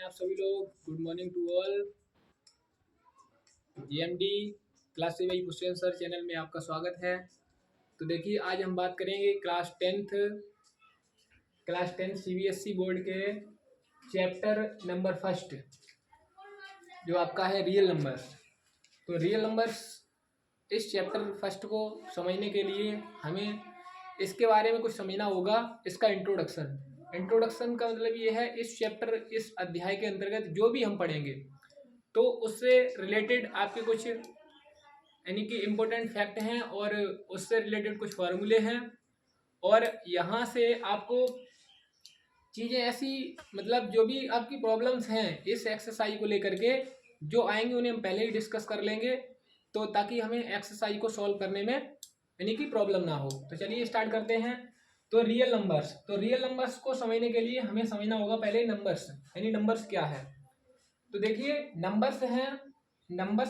हैं आप सभी लोग। Good morning to all. GMD class से वही क्वेश्चन सर चैनल में आपका स्वागत है। तो देखिए आज हम बात करेंगे क्लास टेंथ सीबीएसई बोर्ड के चैप्टर नंबर फर्स्ट जो आपका है रियल नंबर्स। तो रियल नंबर्स इस चैप्टर फर्स्ट को समझने के लिए हमें इसके बारे में कुछ समझना होगा। इसका इंट्रोडक्शन का मतलब ये है इस अध्याय के अंतर्गत जो भी हम पढ़ेंगे तो उससे रिलेटेड आपके कुछ यानी कि इम्पोर्टेंट फैक्ट हैं और उससे रिलेटेड कुछ फार्मूले हैं और यहाँ से आपको चीज़ें ऐसी मतलब जो भी आपकी प्रॉब्लम्स हैं इस एक्सरसाइज को लेकर के जो आएंगे उन्हें हम पहले ही डिस्कस कर लेंगे तो ताकि हमें एक्सरसाइज को सॉल्व करने में यानी कि प्रॉब्लम ना हो। तो चलिए स्टार्ट करते हैं। तो रियल नंबर्स को समझने के लिए हमें समझना होगा पहले नंबर्स यानी नंबर्स क्या है। तो देखिए नंबर्स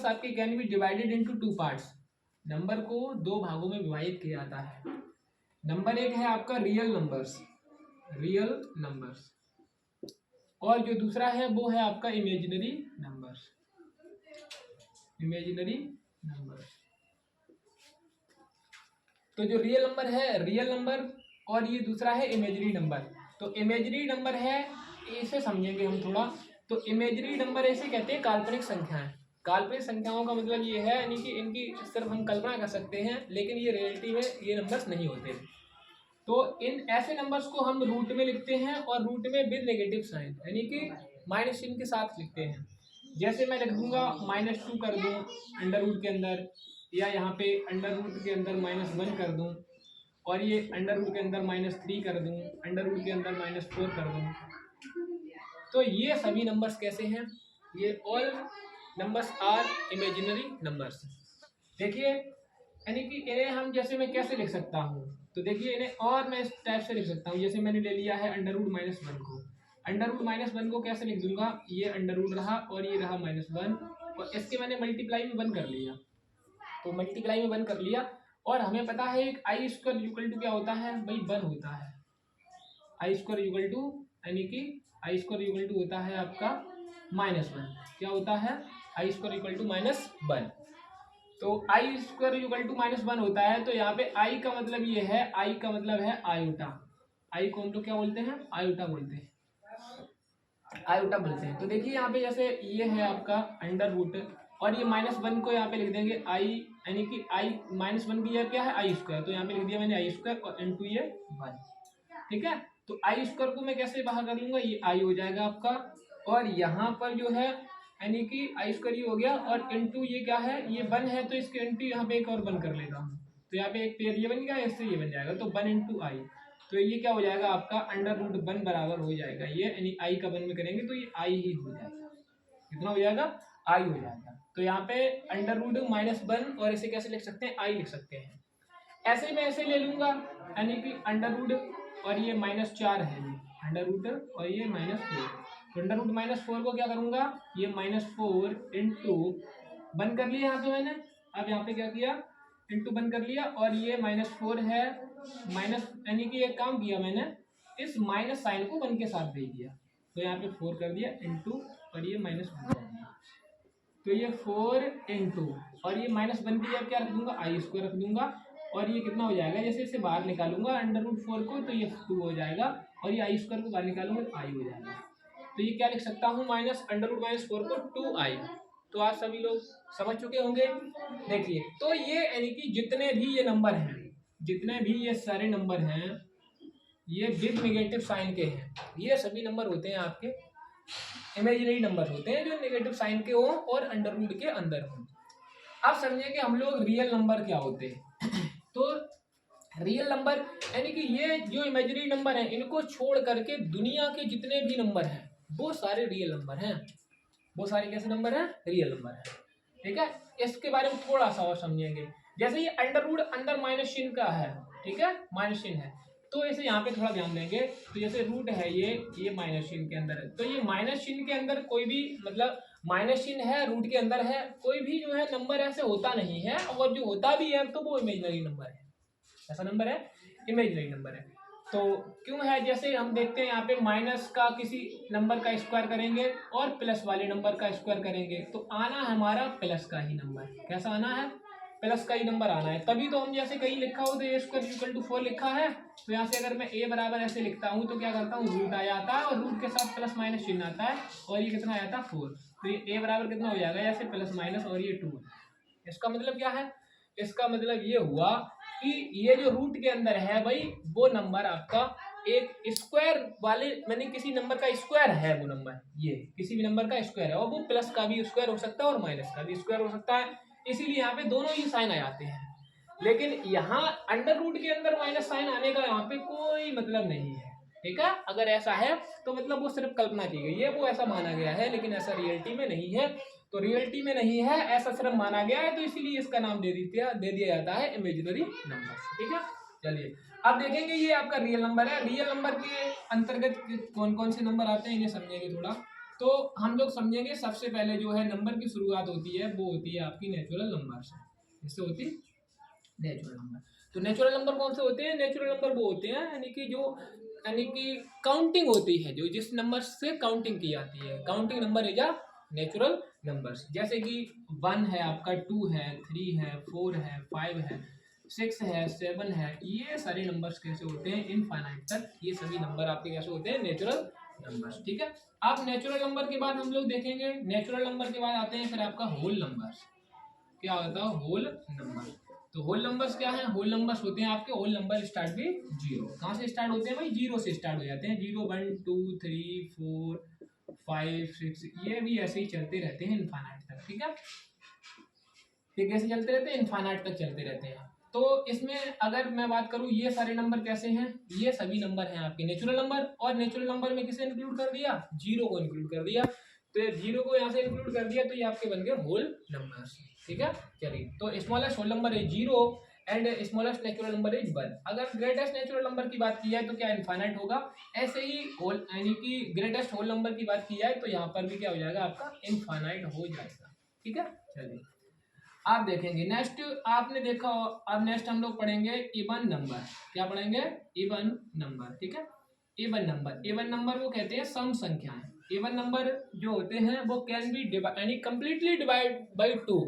आपके can be divided into two parts. Number को दो भागों में विभाजित किया जाता है। नंबर एक है आपका रियल नंबर्स और जो दूसरा है वो है आपका इमेजिनरी नंबर्स। तो जो रियल नंबर और ये दूसरा है इमेजिनरी नंबर। तो इमेजिनरी नंबर है इसे समझेंगे हम थोड़ा। तो इमेजिनरी नंबर ऐसे कहते हैं काल्पनिक संख्याएं। काल्पनिक संख्याओं का मतलब ये है यानी कि इनकी सिर्फ हम कल्पना कर सकते हैं लेकिन ये रियलिटी में ये नंबर्स नहीं होते। तो इन ऐसे नंबर्स को हम रूट में लिखते हैं और रूट में विद नेगेटिव साइन यानी कि माइनस चिन्ह के साथ लिखते हैं। जैसे मैं लिख दूंगा -2 कर दूं अंडर रूट के अंदर, या यहाँ पे अंडर रूट के अंदर -1 कर दूं और ये अंडर रूट के अंदर -3 कर दूं, अंडर रूट के अंदर -4 कर दूं। तो ये सभी नंबर्स कैसे हैं? ये all numbers are imaginary numbers. देखिए यानी कि इन्हें हम जैसे मैं कैसे लिख सकता हूँ, तो देखिए इन्हें और मैं इस टाइप से लिख सकता हूँ। जैसे मैंने ले लिया है अंडर रूट -1 को, अंडर रूट -1 को कैसे लिख दूंगा, ये अंडर रूट रहा और ये रहा -1 और इसके मैंने मल्टीप्लाई में 1 कर लिया। तो मल्टीप्लाई में 1 कर लिया और हमें पता है एक आई स्क्वायर इक्वल टू क्या होता है भाई, 1 होता है। आई स्क्वायर इक्वल टू यानी कि आई स्क्वायर इक्वल टू होता है आपका -1। क्या होता है? आई स्क्वायर इक्वल टू -1। तो आई स्क्वायर इक्वल टू -1 होता है। तो यहाँ पे आई का मतलब ये है, आई का मतलब है आयोटा। आई को हम लोग क्या बोलते हैं? आयोटा बोलते हैं, आयोटा बोलते हैं। तो देखिए यहाँ पे जैसे ये है आपका अंडर रूट और ये -1 को यहाँ पे लिख देंगे आई यानी कि आई -1 की जगह क्या है आई स्क्वायर। तो यहाँ पे लिख दिया मैंने आई स्क्वायर और इनटू ये 1। ठीक है, तो आई स्क्वायर को मैं कैसे बाहर कर लूंगा, ये आई हो जाएगा आपका और यहाँ पर जो है यानी कि आई स्क्वायर ये हो गया और इनटू ये क्या है, ये 1 है तो इसके इनटू यहाँ पे एक और 1 कर लेता हूँ। तो यहाँ पे एक पेयर ये बन गया, इससे ये बन जाएगा तो 1 इंटू आई। तो ये क्या हो जाएगा आपका अंडर रूट 1 बराबर हो जाएगा ये, यानी आई का 1 में करेंगे तो ये आई ही हो जाएगा। कितना हो जाएगा? आई हो जाएगा। तो यहाँ पे अंडर रूट -1 और इसे कैसे लिख सकते हैं? आई लिख सकते हैं। ऐसे मैं ऐसे ले लूंगा यानी कि अंडर रूट और ये -4 है, ये अंडर रूट और ये -4। तो अंडर रूट -4 को क्या करूंगा, ये -4 इंटू 1 कर लिया यहाँ पे मैंने। अब यहाँ पे क्या किया, इंटू 1 कर लिया और ये -4 है माइनस यानी कि एक काम किया मैंने, इस माइनस साइन को 1 के साथ दे दिया। तो यहाँ पे 4 कर दिया इंटू और ये -1 कर दिया। तो ये 4 इंटू और ये -1 की जगह क्या रख दूंगा, आई स्क्वायर रख दूंगा और ये कितना हो जाएगा, जैसे इसे बाहर निकालूंगा अंडर रूट 4 को तो ये 2 हो जाएगा और ये आई स्क्वायर को बाहर निकालूंगा तो आई हो जाएगा। तो ये क्या लिख सकता हूँ, अंडर रूट -4 को 2i। तो आप सभी लोग समझ चुके होंगे। देखिए तो ये यानी कि जितने भी ये नंबर हैं, जितने भी ये सारे नंबर हैं ये विद नेगेटिव साइन के हैं। ये सभी नंबर होते हैं आपके इमेजिनरी नंबर होते हैं जो नेगेटिव साइन के हों और अंडर रूट के अंदर हों। अब समझेंगे हम लोग रियल नंबर क्या होते हैं। तो रियल नंबर यानी कि ये जो इमेजिनरी नंबर हैं इनको छोड़ करके दुनिया के जितने भी नंबर हैं वो सारे रियल नंबर हैं। वो सारे कैसे नंबर हैं? रियल नंबर हैं। ठीक है, इसके बारे में थोड़ा सा और समझेंगे। जैसे ये अंडर रूट अंदर माइनस चिन्ह का है, ठीक है, माइनस चिन्ह है तो इसे यहाँ पे थोड़ा ध्यान देंगे। तो जैसे रूट है ये माइनस चिन्ह के अंदर है, तो ये माइनस चिन्ह के अंदर कोई भी मतलब माइनस चिन्ह है रूट के अंदर है, कोई भी जो है नंबर ऐसे होता नहीं है और जो होता भी है तो वो इमेजिनरी नंबर है। ऐसा नंबर है इमेजिनरी नंबर है। तो क्यों है, जैसे हम देखते हैं यहाँ पे माइनस का किसी नंबर का स्क्वायर करेंगे और प्लस वाले नंबर का स्क्वायर करेंगे तो आना है हमारा प्लस का ही नंबर। कैसा आना है, प्लस का ही नंबर आना है। तभी तो हम जैसे कहीं लिखा हो तो ए स्क्वायर इक्वल टू 4 लिखा है, तो यहाँ से अगर मैं ए बराबर ऐसे लिखता हूँ तो क्या करता हूँ, रूट आ जाता है और रूट के साथ प्लस माइनस चिन्ह आता है और ये कितना आया था 4। तो ये ए बराबर कितना हो जाएगा, ऐसे प्लस माइनस और ये 2। इसका मतलब क्या है, इसका मतलब ये हुआ कि ये जो रूट के अंदर है भाई वो नंबर आपका एक स्क्वायर वाले, मैंने किसी नंबर का स्क्वायर है वो नंबर, ये किसी भी नंबर का स्क्वायर है और वो प्लस का भी स्क्वायर हो सकता है और माइनस का भी स्क्वायर हो सकता है, इसीलिए यहाँ पे दोनों ही साइन आ जाते हैं। लेकिन यहाँ अंडर रूट के अंदर माइनस साइन आने का यहाँ पे कोई मतलब नहीं है, ठीक है। अगर ऐसा है तो मतलब वो सिर्फ कल्पना की गई है, वो ऐसा माना गया है, लेकिन ऐसा रियलिटी में नहीं है। तो रियलिटी में नहीं है, ऐसा सिर्फ माना गया है, तो इसीलिए इसका नाम दे दिया जाता है इमेजिनरी नंबर, ठीक है। चलिए अब देखेंगे ये आपका रियल नंबर है। रियल नंबर के अंतर्गत कौन कौन से नंबर आते हैं इन्हें समझेंगे थोड़ा। तो हम लोग समझेंगे सबसे पहले जो है नंबर की शुरुआत होती है वो होती है आपकी नेचुरल नंबर से। इससे होती नेचुरल नंबर। तो नेचुरल नंबर कौन से होते हैं, नेचुरल नंबर वो होते हैं यानी कि काउंटिंग होती है, जो जिस नंबर से काउंटिंग की जाती है, counting number is a natural numbers. जैसे कि 1 है आपका, 2 है, 3 है, 4 है, 5 है, 6 है, 7 है, ये सारे नंबर्स कैसे होते हैं इनफाइनाइट तक, ये सभी नंबर आपके कैसे होते हैं नेचुरल नंबर्स, ठीक है। अब नेचुरल नंबर के बाद हम लोग देखेंगे, नेचुरल नंबर के बाद आते हैं फिर आपका होल नंबर्स। क्या होता है होल नंबर। तो होल नंबर्स क्या है, होल नंबर्स होते हैं आपके, होल नंबर स्टार्ट भी 0। कहाँ से स्टार्ट होते हैं भाई, 0 से स्टार्ट हो जाते हैं। 0 1 2 3 4 5 6, ये भी ऐसे ही चलते रहते हैं इनफाइनाइट तक, ठीक है। ये कैसे चलते रहते हैं, इनफाइनाइट तक चलते रहते हैं। तो इसमें अगर मैं बात करूं ये सारे नंबर कैसे हैं, ये सभी नंबर हैं आपके नेचुरल नंबर। और नेचुरल नंबर में किसे इंक्लूड कर दिया, 0 को इंक्लूड कर दिया। तो ये 0 को यहाँ से इंक्लूड कर दिया तो ये आपके बन गए होल नंबर्स, ठीक है। चलिए तो स्मॉलेस्ट होल नंबर है 0 and smallest natural number is 1। अगर ग्रेटेस्ट नेचुरल नंबर की बात की जाए तो क्या इनफाइनाइट होगा, ऐसे ही होल यानी कि ग्रेटेस्ट होल नंबर की बात की जाए तो यहाँ पर भी क्या हो जाएगा आपका इनफाइनाइट हो जाएगा, ठीक है। चलिए आप देखेंगे नेक्स्ट, आपने देखा अब नेक्स्ट हम लोग पढ़ेंगे इवन नंबर। क्या पढ़ेंगे, इवन नंबर, ठीक है। इवन नंबर, इवन नंबर वो कहते हैं सम संख्याएं। इवन नंबर जो होते हैं वो कैन बी यानी completely divide by 2,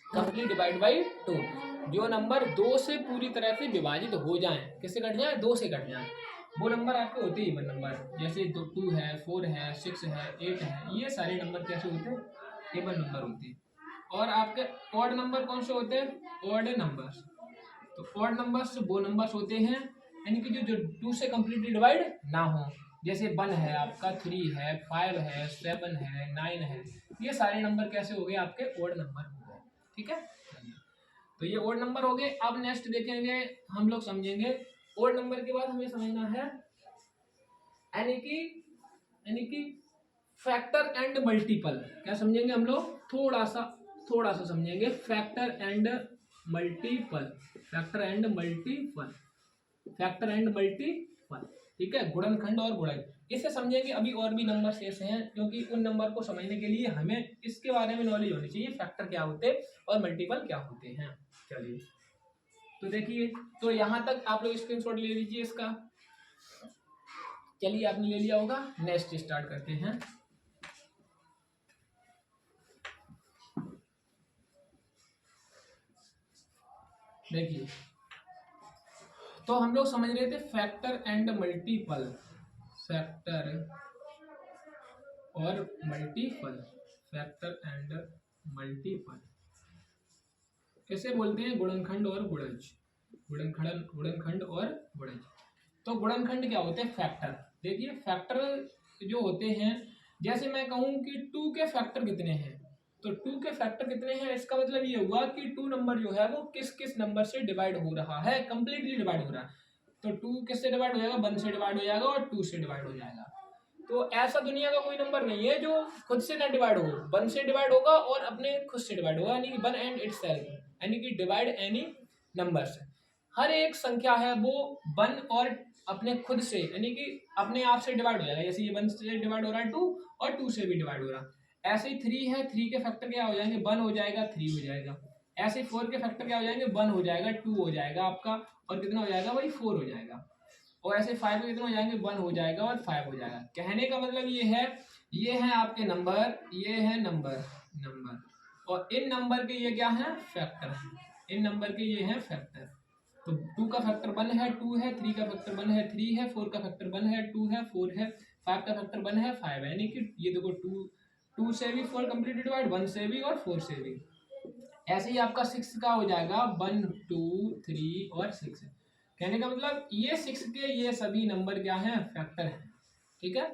complete divide by 2। जो नंबर 2 से पूरी तरह से विभाजित हो जाएं, किससे कट जाए, 2 से कट जाए, वो नंबर आपके होते हैं इवन नंबर। जैसे 2 है, 4 है, 6 है, 8 है, ये सारे नंबर कैसे होते हैं, इवन नंबर होते हैं। और आपके ऑड नंबर कौन से होते हैं, ऑड नंबर्स। तो ऑड नंबर्स वो नंबर्स होते हैं यानी कि जो 2 से कम्प्लीटली डिवाइड ना हो। जैसे 1 है आपका, 3 है, 5 है, 7 है, 9 है, ये सारे नंबर कैसे हो गए आपके ऑड नंबर हो गए, ठीक है। तो ये ऑड नंबर हो गए। अब नेक्स्ट देखेंगे हम लोग समझेंगे ऑड नंबर के बाद हमें समझना है यानी कि फैक्टर एंड मल्टीपल। क्या समझेंगे हम लोग, थोड़ा सा समझेंगे factor and multiple, factor and multiple, factor and multiple, ठीक है। गुणनखंड और गुणज, इसे समझेंगे। अभी और भी नंबर ऐसे हैं क्योंकि उन नंबर को समझने के लिए हमें इसके बारे में नॉलेज होनी चाहिए, फैक्टर क्या होते हैं और मल्टीपल क्या होते हैं। चलिए तो देखिए, तो यहाँ तक आप लोग स्क्रीनशॉट ले लीजिए इसका। चलिए आपने ले लिया होगा, नेक्स्ट स्टार्ट करते हैं। देखिए तो हम लोग समझ रहे थे फैक्टर एंड मल्टीपल, फैक्टर और मल्टीपल, फैक्टर एंड मल्टीपल कैसे बोलते हैं, गुणनखंड और गुणज, गुणनखंड और गुणज। तो गुणनखंड क्या होते हैं, फैक्टर। देखिए फैक्टर जो होते हैं, जैसे मैं कहूँ कि 2 के फैक्टर कितने हैं, तो 2 के फैक्टर कितने हैं, इसका मतलब ये हुआ कि 2 नंबर जो है वो किस किस नंबर से डिवाइड हो रहा है, कंप्लीटली डिवाइड हो रहा है। तो 2 किससे डिवाइड हो जाएगा, 1 से डिवाइड हो जाएगा और 2 से डिवाइड हो जाएगा। तो ऐसा दुनिया का कोई नंबर नहीं है जो खुद से ना डिवाइड हो, 1 से डिवाइड होगा और अपने खुद से डिवाइड होगा, यानी कि 1 एंड इटसेल्फ, यानी कि डिवाइड एनी नंबर से। हर एक संख्या है वो 1 और अपने खुद से यानी कि अपने आप से डिवाइड हो जाएगा। जैसे ये 1 से डिवाइड हो रहा है 2 और 2 से भी डिवाइड हो रहा है। ऐसे ही 3 है, 3 के फैक्टर क्या हो जाएंगे, 1 हो जाएगा, 3 हो जाएगा। ऐसे 4 के फैक्टर क्या हो जाएंगे, 1 हो जाएगा, 2 हो जाएगा आपका, और कितना हो जाएगा भाई, 4 हो जाएगा। और ऐसे 5 कितने हो जाएंगे, 1 हो जाएगा और 5 हो जाएगा। कहने का मतलब ये है आपके नंबर, ये है नंबर, और इन नंबर के ये क्या है, फैक्टर है। इन नंबर के ये है फैक्टर। तो 2 का फैक्टर 1 है, 2 है, 3 का फैक्टर 1 है, 3 है, 4 का फैक्टर 1 है, 2 है, 4 है, 5 का फैक्टर 1 है, 5 है। यानी कि ये देखो 2 से भी 4 कंप्लीट डिवाइड, 1 से भी और 4 से भी। ऐसे ही आपका 6 का हो जाएगा 1 2 3 और 6 है। कहने का मतलब ये 6 के ये सभी नंबर क्या हैं, फैक्टर हैं। ठीक है,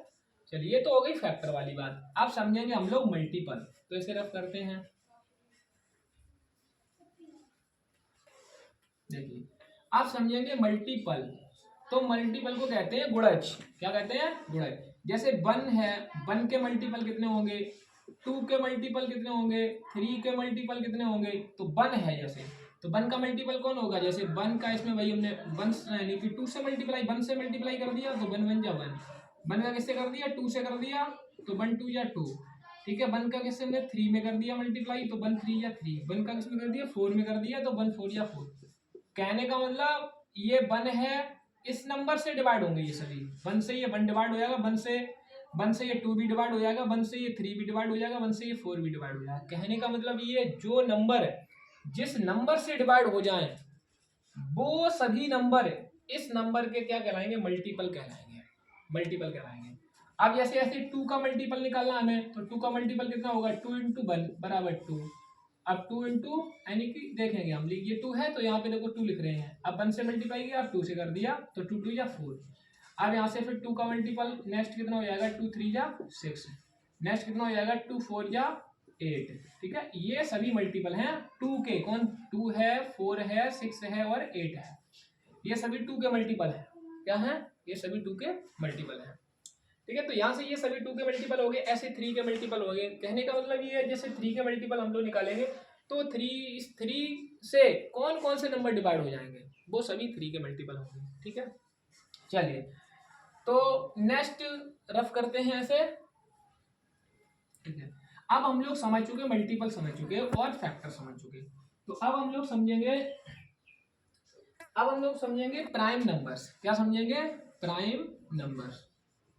चलिए तो हो गई फैक्टर वाली बात। अब समझेंगे हम लोग मल्टीपल। तो इसे रफ करते हैं। देखिए आप समझेंगे मल्टीपल। तो मल्टीपल को कहते हैं गुणज। क्या कहते हैं, गुणज। जैसे 1 है, 1 के मल्टीपल कितने होंगे, 2 के मल्टीपल कितने होंगे, 3 के मल्टीपल कितने होंगे। तो 1 है जैसे, तो 1 का मल्टीपल कौन होगा, जैसे 1 का इसमें वही हमने 1 यानी कि 2 से मल्टीप्लाई, 1 से मल्टीप्लाई कर दिया तो 1 1 जा 1। 1 का किससे कर दिया, 2 से कर दिया तो 1 2 या 2। ठीक है, 1 का किससे हमने 3 में कर दिया मल्टीप्लाई तो 1 3 या 3। 1 का किसमें कर दिया, 4 में कर दिया तो 1 4 या 4। कहने का मतलब ये 1 है, इस नंबर से डिवाइड होंगे ये सभी। 1 से ये 1 डिवाइड हो जाएगा, 1 से ये 2 भी डिवाइड हो जाएगा, 1 से ये 3 भी डिवाइड हो जाएगा, 1 से ये 4 भी डिवाइड हो जाएगा। कहने का मतलब ये जो नंबर जिस नंबर से डिवाइड हो जाए वो सभी नंबर इस नंबर के क्या कहलाएंगे, मल्टीपल कहलाएंगे, मल्टीपल कहलाएंगे। अब जैसे ऐसे 2 का मल्टीपल निकालना हमें, तो 2 का मल्टीपल कितना होगा, 2 × 1 बराबर 2। अब 2 इंटू यानी कि देखेंगे हम, ये 2 है तो यहाँ पे देखो 2 लिख रहे हैं। अब 1 से मल्टीप्लाई किया, अब 2 से कर दिया तो 2 2 या 4। अब यहाँ से फिर 2 का मल्टीपल नेक्स्ट कितना हो जाएगा, 2 3 या 6। नेक्स्ट कितना हो जाएगा, 2 4 या 8। ठीक है, ये सभी मल्टीपल हैं 2 के। कौन, 2 है, 4 है, 6 है और 8 है। ये सभी 2 के मल्टीपल है। क्या है, ये सभी 2 के मल्टीपल है। ठीक है, तो यहाँ से ये सभी 2 के मल्टीपल हो गए, ऐसे 3 के मल्टीपल हो गए। कहने का मतलब ये है, जैसे 3 के मल्टीपल हम लोग निकालेंगे तो 3 से कौन कौन से नंबर डिवाइड हो जाएंगे, वो सभी 3 के मल्टीपल होंगे। ठीक है, चलिए तो नेक्स्ट रफ करते हैं ऐसे। ठीक है, अब हम लोग समझ चुके, मल्टीपल समझ चुके और फैक्टर समझ चुके। तो अब हम लोग समझेंगे प्राइम नंबर्स। क्या समझेंगे, prime numbers,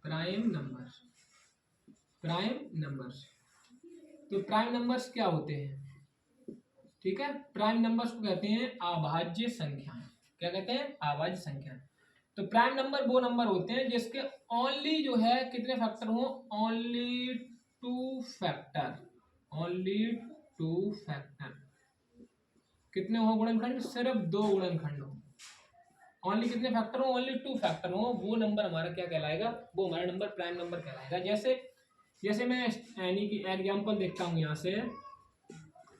prime numbers, prime numbers. तो प्राइम नंबर्स क्या होते हैं, ठीक है, प्राइम नंबर्स को कहते हैं अभाज्य संख्याएं। क्या कहते हैं, अभाज्य संख्याएं। तो प्राइम नंबर वो नंबर होते हैं जिसके ओनली जो है कितने फैक्टर हो, ओनली 2 फैक्टर, ओनली 2 फैक्टर। कितने हो गुणनखंड, सिर्फ 2 गुणनखंड हो। ओनली कितने फैक्टर हो, ओनली 2 फैक्टर हो, वो नंबर हमारा क्या कहलाएगा, वो हमारा नंबर प्राइम नंबर कहलाएगा। जैसे मैं यानी कि एग्जांपल देखता हूँ यहाँ से,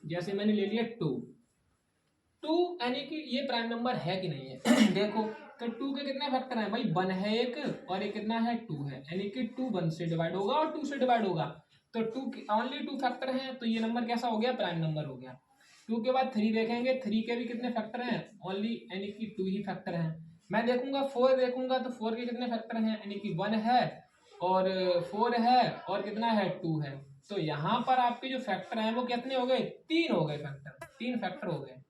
जैसे मैंने ले लिया 2 यानी कि ये प्राइम नंबर है कि नहीं है देखो तो 2 के कितने फैक्टर हैं भाई, 1 है एक और एक कितना है 2 है, यानी कि 2 1 से डिवाइड होगा और 2 से डिवाइड होगा। तो 2 ओनली 2 फैक्टर हैं, तो ये नंबर कैसा हो गया, प्राइम नंबर हो गया। 2 के बाद 3 देखेंगे, 3 के भी कितने फैक्टर हैं, ओनली यानी कि 2 ही फैक्टर हैं। मैं देखूंगा 4 देखूंगा तो 4 के कितने फैक्टर हैं, यानी कि 1 है और 4 है और कितना है 2 है। तो यहाँ पर आपके जो फैक्टर हैं वो कितने हो गए, 3 हो गए फैक्टर, 3 फैक्टर हो गए,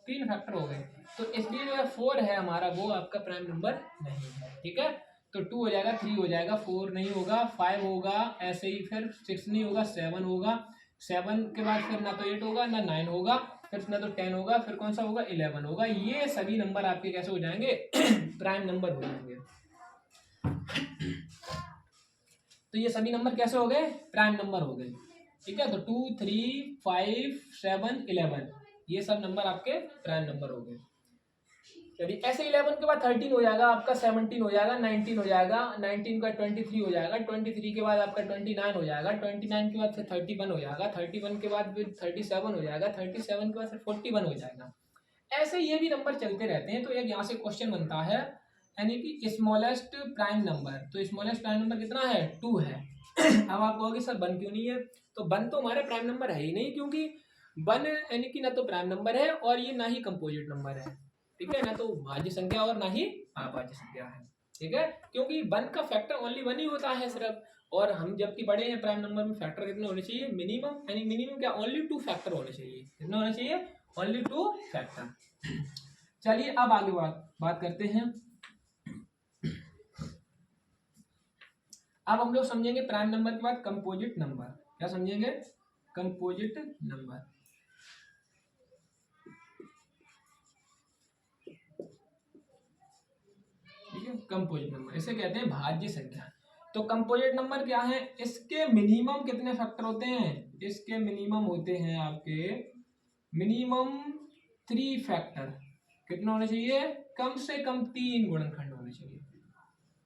3 फैक्टर हो गए। तो इसलिए जो है 4 है हमारा वो आपका प्राइम नंबर नहीं है। ठीक है, तो 2 हो जाएगा, 3 हो जाएगा, 4 नहीं होगा, 5 होगा, ऐसे ही फिर 6 नहीं होगा, 7 होगा, 7 के बाद फिर ना तो 8 होगा ना 9 होगा, फिर ना तो 10 होगा, फिर कौन सा होगा 11 होगा। ये सभी नंबर आपके कैसे हो जाएंगे प्राइम नंबर हो जाएंगे। तो ये सभी नंबर कैसे हो गए, प्राइम नंबर हो गए। ठीक है, तो 2 3 5 7 11 ये सब नंबर आपके प्राइम नंबर हो गए। चलिए ऐसे 11 के बाद 13 हो जाएगा आपका, 17 हो जाएगा, 19 हो जाएगा, 19 का 23 हो जाएगा, 23 के बाद आपका 29 हो जाएगा, 29 के बाद फिर 31 हो जाएगा, 31 के बाद फिर 37 हो जाएगा, 37 के बाद फिर 41 हो जाएगा। ऐसे ये भी नंबर चलते रहते हैं। तो एक यहाँ से क्वेश्चन बनता है, यानी कि स्मॉलेस्ट प्राइम नंबर। तो स्मॉलेस्ट प्राइम नंबर कितना है, 2 है। अब आप कहोगे सर 1 क्यों नहीं है, तो 1 तो हमारे प्राइम नंबर है ही नहीं, क्योंकि 1 यानी कि ना तो प्राइम नंबर है और ये ना ही कंपोजिट नंबर है। ठीक है, ना तो भाज्य संख्या और ना ही अभाज्य संख्या है। ठीक है, क्योंकि 1 का फैक्टर ओनली 1 ही होता है सिर्फ, और हम जबकि बड़े हैं प्राइम नंबर में फैक्टर कितने होने चाहिए, मिनिमम, यानी मिनिमम क्या, ओनली 2 फैक्टर होने चाहिए। कितने होने चाहिए, ओनली 2 फैक्टर। चलिए अब आगे बात करते हैं। अब हम लोग समझेंगे प्राइम नंबर के बाद कंपोजिट नंबर। क्या समझेंगे? Composite number. ठीक है, कंपोजिट नंबर इसे कहते हैं भाज्य संख्या। तो कंपोजिट नंबर क्या है? इसके मिनिमम कितने फैक्टर होते हैं? इसके मिनिमम होते हैं आपके मिनिमम 3 फैक्टर। कितने होने चाहिए? कम से कम 3 गुणनखंड होने चाहिए।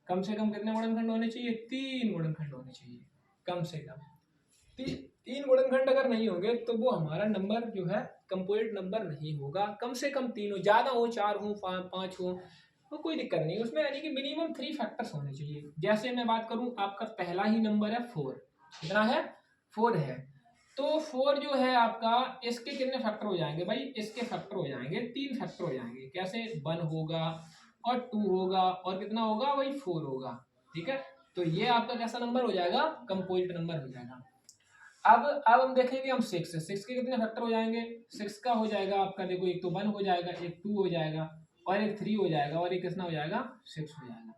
कम से कम कितने गुणनखंड होने चाहिए? 3 गुणनखंड होने चाहिए कम से कम। 3 गुणनखंड अगर नहीं होंगे तो वो हमारा नंबर जो है कंपोजिट नंबर नहीं होगा। कम से कम 3 हो, ज्यादा हो 4 हो 5 हो तो कोई दिक्कत नहीं उसमें, यानी कि मिनिमम 3 फैक्टर्स होने चाहिए। जैसे मैं बात करूं, आपका पहला ही नंबर है 4। कितना है? 4 है। तो 4 जो है आपका, इसके कितने फैक्टर हो जाएंगे भाई? इसके फैक्टर हो जाएंगे 3 फैक्टर हो जाएंगे। कैसे? 1 होगा और 2 होगा और कितना होगा भाई? 4 होगा। ठीक है, तो ये आपका कैसा नंबर हो जाएगा? कंपोजिट नंबर हो जाएगा। अब हम देखेंगे हम 6 के कितने फैक्टर हो जाएंगे? 6 का हो जाएगा आपका, देखो एक तो 1 हो जाएगा, एक 2 हो जाएगा और एक 3 हो जाएगा और एक कितना हो जाएगा? 6 हो जाएगा।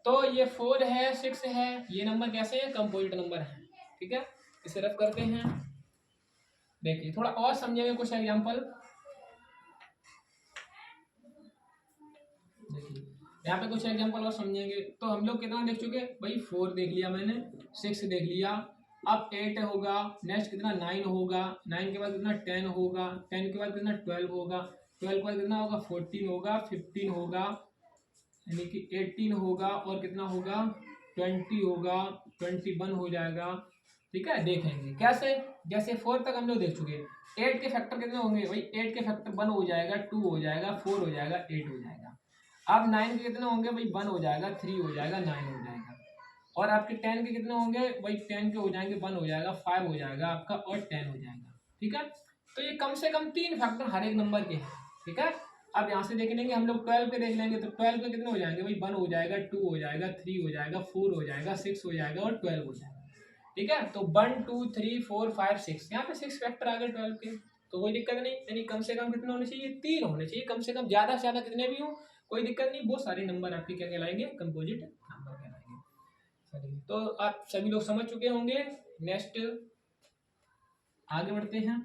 तो ये 4 है 6 है, ये नंबर कैसे है? कंपोजिट नंबर है। ठीक है, इसे रफ करते हैं। देखिए थोड़ा और समझेंगे कुछ एग्जांपल। देखिए यहाँ पे कुछ एग्जांपल और समझेंगे। तो हम लोग कितना देख चुके भाई? 4 देख लिया मैंने, 6 देख लिया, अब 8 होगा, नेक्स्ट कितना? 9 होगा, 9 के बाद कितना? 10 होगा, 10 के बाद कितना? 12 होगा, 12 के बाद कितना होगा? 14 होगा, 15 होगा, यानी कि 18 होगा और कितना होगा? 20 होगा, 21 हो जाएगा। ठीक है, देखेंगे कैसे। जैसे 4 तक हम लोग देख चुके। 8 के फैक्टर कितने होंगे भाई? 8 के फैक्टर 1 हो जाएगा, 2 हो जाएगा, 4 हो जाएगा, 8 हो जाएगा। अब 9 के कितने होंगे भाई? 1 हो जाएगा, 3 हो जाएगा, 9 हो जाएगा। और आपके 10 के कितने होंगे भाई? 10 के हो जाएंगे, 1 हो जाएगा, 5 हो जाएगा आपका और 10 हो जाएगा। ठीक है, तो ये कम से कम 3 फैक्टर हर एक नंबर के हैं। ठीक है, अब यहाँ से देख लेंगे हम लोग 12 के देख लेंगे। तो 12 के कितने हो जाएंगे भाई? 1 हो जाएगा, 2 हो जाएगा, 3 हो जाएगा, 4 हो जाएगा, 6 हो जाएगा और 12 हो जाएगा। ठीक है, तो 1 2 3 4 5 6, यहाँ पे 6 फैक्टर आ गए 12 के, तो कोई दिक्कत नहीं। यानी कम से कम कितने होने चाहिए? 3 होने चाहिए कम से कम, ज्यादा से ज्यादा कितने भी हो कोई दिक्कत नहीं। वो सारे नंबर आपके क्या कहलाएंगे? कंपोजिट नंबर कहलाएंगे। चलिए, तो आप सभी लोग समझ चुके होंगे। नेक्स्ट आगे बढ़ते हैं।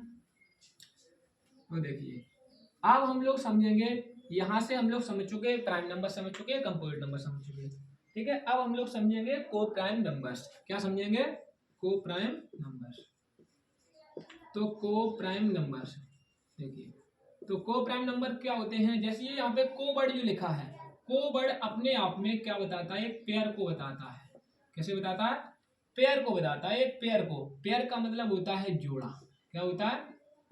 तो देखिए अब हम लोग समझेंगे, यहाँ से हम लोग समझ चुके प्राइम नंबर, समझ चुके कंपोजिट नंबर समझ चुके। ठीक है, अब हम लोग समझेंगे को प्राइम नंबर्स। क्या समझेंगे? को प्राइम नंबर्स। तो को प्राइम नंबर्स देखिए, तो को प्राइम नंबर क्या होते हैं? जैसे ये यहाँ पे को वर्ड जो लिखा है, को वर्ड अपने आप में क्या बताता है? एक पेयर को बताता है। कैसे बताता है? पेयर को बताता है, एक पेयर को। पेयर का मतलब होता है जोड़ा। क्या होता है?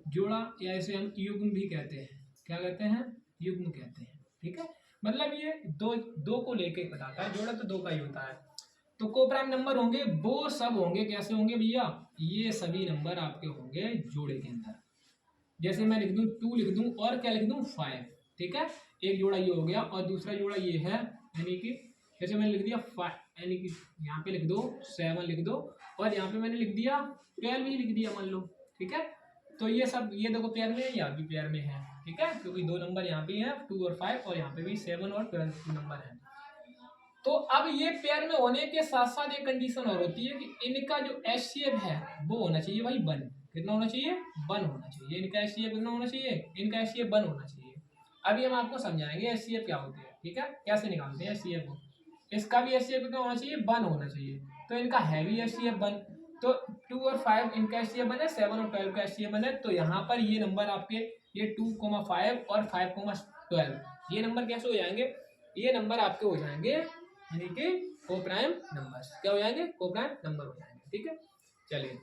जोड़ा, या इसे हम युग्म भी कहते हैं। क्या कहते हैं? युग्म कहते हैं। ठीक है, मतलब ये दो को लेके बताता है। जोड़ा तो 2 का ही होता है। तो को प्राइम नंबर होंगे वो सब होंगे, कैसे होंगे भैया? ये सभी नंबर आपके होंगे जोड़े के अंदर। जैसे मैं लिख दूं 2 लिख दूं और क्या लिख दूं? 5। ठीक है, एक जोड़ा ये हो गया और दूसरा जोड़ा ये है, यानी कि जैसे मैंने लिख दिया 5, यानी कि यहाँ पे लिख दो 7 लिख दो और यहाँ पे मैंने लिख दिया 12 ही लिख दिया मान लो। ठीक है, तो ये सब ये देखो पेयर में है, यहाँ भी पेयर में है। ठीक है, क्योंकि 2 नंबर यहाँ पे हैं 2 और 5, और यहाँ पे भी 7 और 12 नंबर है। तो अब ये पेयर में होने के साथ साथ एक कंडीशन और होती है कि इनका जो एचसीएफ है वो होना चाहिए भाई 1। कितना होना चाहिए? 1 होना चाहिए। इनका एचसीएफ कितना होना चाहिए? इनका एचसीएफ 1 होना चाहिए। अभी हम आपको समझाएंगे एचसीएफ क्या होते हैं। ठीक है, कैसे निकालते हैं एचसीएफ को। इसका भी एचसीएफ कितना होना चाहिए? 1 होना चाहिए। तो इनका है भी एचसीएफ 1। तो 2 और 5 इनका एचसीएफ 1 है, 7 और 12 का एचसीएफ 1 है। तो यहाँ पर ये नंबर आपके ये 2,5 और 5,12 ये नंबर कैसे हो जाएंगे? ये नंबर आपके हो जाएंगे यानी कि को प्राइम नंबर्स। क्या हो जाएंगे? को प्राइम नंबर हो जाएंगे। ठीक है, चलिए,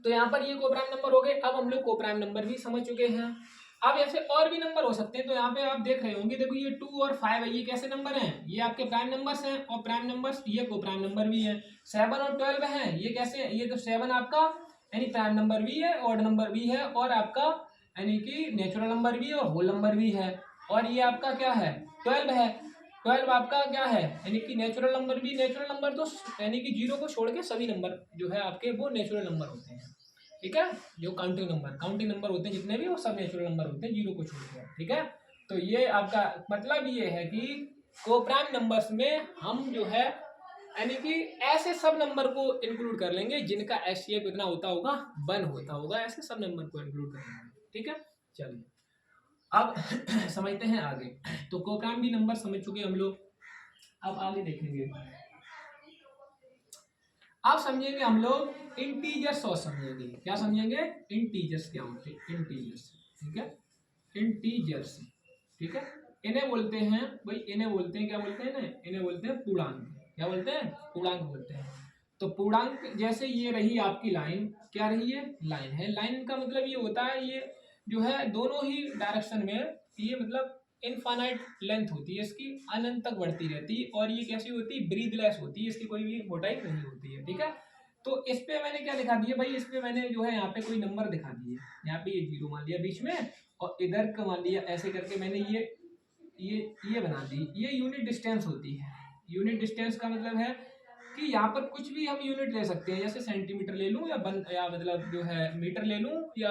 तो यहाँ पर ये को प्राइम नंबर हो गए। अब हम लोग को प्राइम नंबर भी समझ चुके हैं। अब ऐसे और भी नंबर हो सकते हैं। तो यहाँ पे आप देख रहे होंगे, देखो ये 2 और 5 है, ये कैसे नंबर हैं? ये आपके प्राइम नंबर्स हैं। और प्राइम नंबर्स ये को प्राइम नंबर भी है। 7 और 12 है, ये कैसे? ये तो 7 आपका यानी प्राइम नंबर भी है, ऑड नंबर भी है, और आपका यानी कि नेचुरल नंबर भी है और होल नंबर भी है। और ये आपका क्या है? 12 है। 12 आपका क्या है? यानी कि नेचुरल नंबर भी। नेचुरल नंबर तो यानी कि 0 को छोड़ के सभी नंबर जो है आपके वो नेचुरल नंबर होते हैं। ठीक है, जो काउंटिंग नंबर होते हैं जितने भी, वो सब नेचुरल नंबर होते हैं 0 को छोड़ के। ठीक है, तो ये आपका मतलब ये है कि को प्राइम नंबर्स में हम जो है यानी कि ऐसे सब नंबर को इंक्लूड कर लेंगे जिनका HCF कितना होता होगा 1 होता होगा, ऐसे सब नंबर को इंक्लूड कर लेंगे। ठीक है, चलिए अब समझते हैं आगे। तो कोप्राइम भी नंबर समझ चुके हम लोग, अब आगे देखेंगे। अब समझेंगे हम लोग इंटीजर्स और समझेंगे। क्या समझेंगे? इंटीजर्स क्या होते हैं, इंटीजर्स। ठीक है, इंटीजर्स। ठीक है, इन्हें बोलते हैं भाई, इन्हें बोलते हैं, क्या बोलते हैं ना, इन्हें बोलते हैं पूर्णांक। क्या बोलते हैं? पूर्णांक बोलते हैं। तो पूर्णांक जैसे ये रही आपकी लाइन, क्या रही है? लाइन है। लाइन का मतलब ये होता है, ये जो है दोनों ही डायरेक्शन में ये मतलब इनफाइनाइट लेंथ होती है इसकी, अनंत तक बढ़ती रहती है। और ये कैसी होती है? ब्रीदलेस होती है, इसकी कोई भी मोटाई नहीं होती है। ठीक है, तो इस पे मैंने क्या दिखा दिया भाई, इस पे मैंने जो है यहाँ पे कोई नंबर दिखा दिए। यहाँ पे ये 0 मान लिया बीच में, और इधर का मान लिया, ऐसे करके मैंने ये बना दी। ये यूनिट डिस्टेंस होती है। यूनिट डिस्टेंस का मतलब है कि यहाँ पर कुछ भी हम यूनिट ले सकते हैं, जैसे सेंटीमीटर ले लूँ या मतलब जो है मीटर ले लूँ, या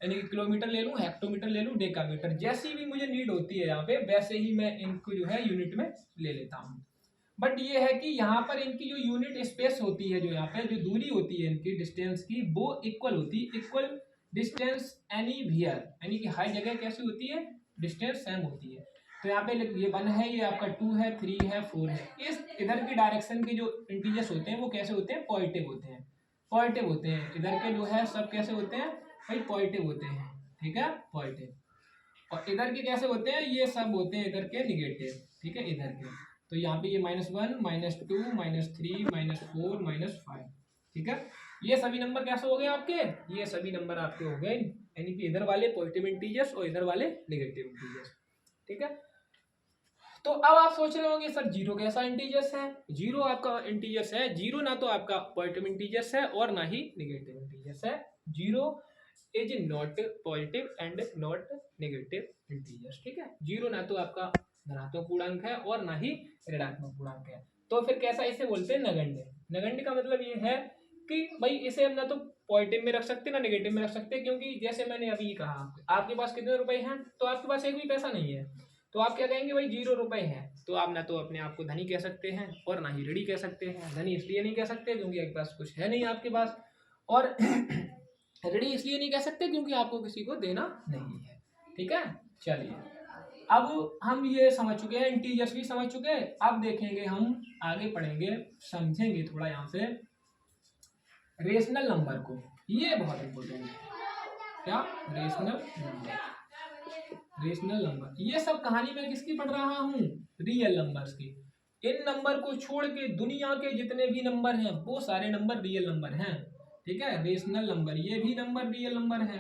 यानी कि किलोमीटर ले लूँ, हेक्टोमीटर ले लूँ, डेकामीटर, जैसी भी मुझे नीड होती है यहाँ पे, वैसे ही मैं इनको जो है यूनिट में ले लेता हूँ। बट ये है कि यहाँ पर इनकी जो यूनिट स्पेस होती है, जो यहाँ पे जो दूरी होती है इनकी डिस्टेंस की, वो इक्वल होती है। इक्वल डिस्टेंस एनी वियर, यानी कि हर जगह कैसी होती है? डिस्टेंस सेम होती है। तो यहाँ पे ये 1 है, ये आपका 2 है, 3 है, 4 है। इस इधर की डायरेक्शन के जो इंटीजर्स होते हैं वो कैसे होते हैं? पॉजिटिव होते हैं। पॉजिटिव होते हैं। इधर के जो है सब कैसे होते हैं भाई? पॉजिटिव होते हैं। ठीक है, पॉजिटिव। और इधर के कैसे होते हैं? ये सब होते हैं इधर के निगेटिव। ठीक है, इधर के। तो यहाँ पे ये -1, -2, -3, -4, -5। ठीक है, ये सभी नंबर कैसे हो गए आपके? ये सभी नंबर आपके हो गए, यानी कि इधर वाले पॉजिटिव इंटीजर्स और इधर वाले नेगेटिव इंटीजर्स। ठीक है, तो अब आप सोच रहे होंगे सर 0 कैसा इंटीजर्स है? 0 आपका इंटीजर्स है। 0 ना तो आपका पॉजिटिव इंटीजर्स है और ना ही नेगेटिव इंटीजर्स है। 0 is not positive and not negative integers. ठीक है, 0 ना तो आपका धनात्मक पूर्णांक है और ना ही ऋणात्मक पूर्णांक है। तो फिर कैसा इसे बोलते हैं? नगण्य। नगण्य का मतलब ये है कि भाई इसे हम ना तो पॉजिटिव में रख सकते ना नेगेटिव में रख सकते, क्योंकि जैसे मैंने अभी कहा आपके पास कितने रुपए हैं, तो आपके पास एक भी पैसा नहीं है, तो आप क्या कहेंगे भाई? 0 रुपए है। तो आप ना तो अपने आप को धनी कह सकते हैं और ना ही ऋणी कह सकते हैं। धनी इसलिए नहीं कह सकते क्योंकि आपके पास कुछ है नहीं आपके पास, और ऋणी इसलिए नहीं कह सकते क्योंकि आपको किसी को देना नहीं है। ठीक है, चलिए अब हम ये समझ चुके हैं, इंटीजर्स भी समझ चुके हैं। अब देखेंगे हम आगे पढ़ेंगे, समझेंगे थोड़ा यहाँ से रेशनल नंबर को। ये बहुत इंपॉर्टेंट है। क्या? Rational number. रेशनल नंबर, ये सब कहानी मैं किसकी पढ़ रहा हूँ? रियल नंबर्स की। इन नंबर को छोड़ के दुनिया के जितने भी नंबर हैं वो सारे नंबर रियल नंबर हैं। ठीक है, रेशनल नंबर, ये भी नंबर रियल नंबर है।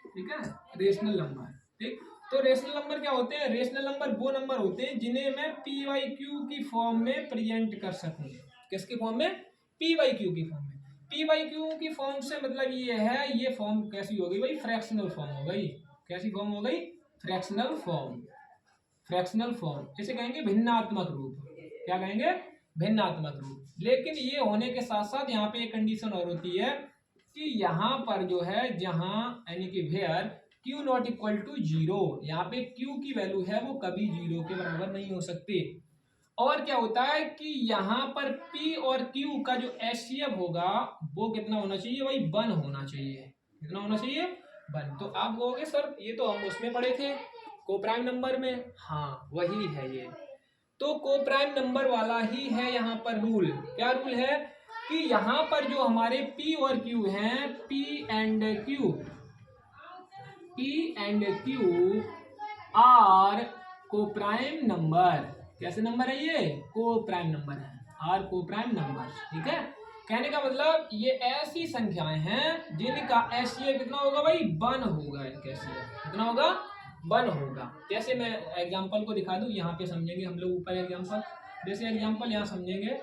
ठीक है, रेशनल नंबर। ठीक, तो रेशनल नंबर क्या होते हैं? रेशनल नंबर वो नंबर होते हैं जिन्हें मैं PYQ की फॉर्म में प्रेजेंट कर सकूं। किसकी फॉर्म में? PYQ की फॉर्म में। PYQ की फॉर्म से मतलब ये है, ये फॉर्म कैसी हो गई भाई? फ्रैक्शनल फॉर्म हो गई। कैसी फॉर्म हो गई? Fractional form. फ्रैक्शनल फॉर्म, इसे कहेंगे भिन्नात्मक रूप। क्या कहेंगे? भिन्नात्मक रूप। लेकिन ये होने के साथ साथ यहाँ पे एक कंडीशन और होती है कि यहाँ पर जो है, जहाँ यानी कि where Q not equal to 0, यहाँ पे Q की वैल्यू है वो कभी 0 के बराबर नहीं हो सकती। और क्या होता है कि यहाँ पर P और Q का जो HCF होगा वो कितना होना चाहिए भाई? 1 होना चाहिए। कितना होना चाहिए? 1। तो आप कहोगे सर ये तो हम उसमें पढ़े थे कोप्राइम नंबर में। हाँ, वही है ये। तो कोप्राइम नंबर वाला ही है यहाँ पर रूल। क्या रूल है? कि यहाँ पर जो हमारे P और Q हैं, P and Q are coprime number. कैसे नंबर है ये? कोप्राइम नंबर है, आर कोप्राइम नंबर। ठीक है, कहने का मतलब ये ऐसी संख्याएं हैं जिनका HCF कितना होगा भाई? 1 होगा। कितना होगा? 1 होगा। जैसे मैं एग्जांपल को दिखा दूं, यहाँ पे समझेंगे हम लोग ऊपर एग्जांपल। जैसे एग्जांपल यहाँ समझेंगे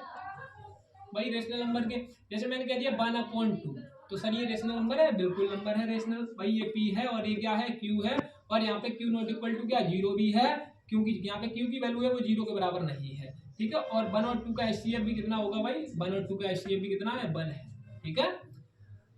भाई रेशनल नंबर के। जैसे मैंने कह दिया 1/2, तो सर ये रेशनल नंबर है? बिल्कुल नंबर है रेशनल भाई। ये P है और ये क्या है? Q है। और यहाँ पे Q नॉट इक्वल टू क्या? 0 भी है, क्योंकि यहाँ पे Q की वैल्यू है वो 0 के बराबर नहीं है। ठीक है, और 1 और 2 का HCF भी कितना होगा भाई? 1 और 2 का HCF भी कितना है? 1 है। ठीक है,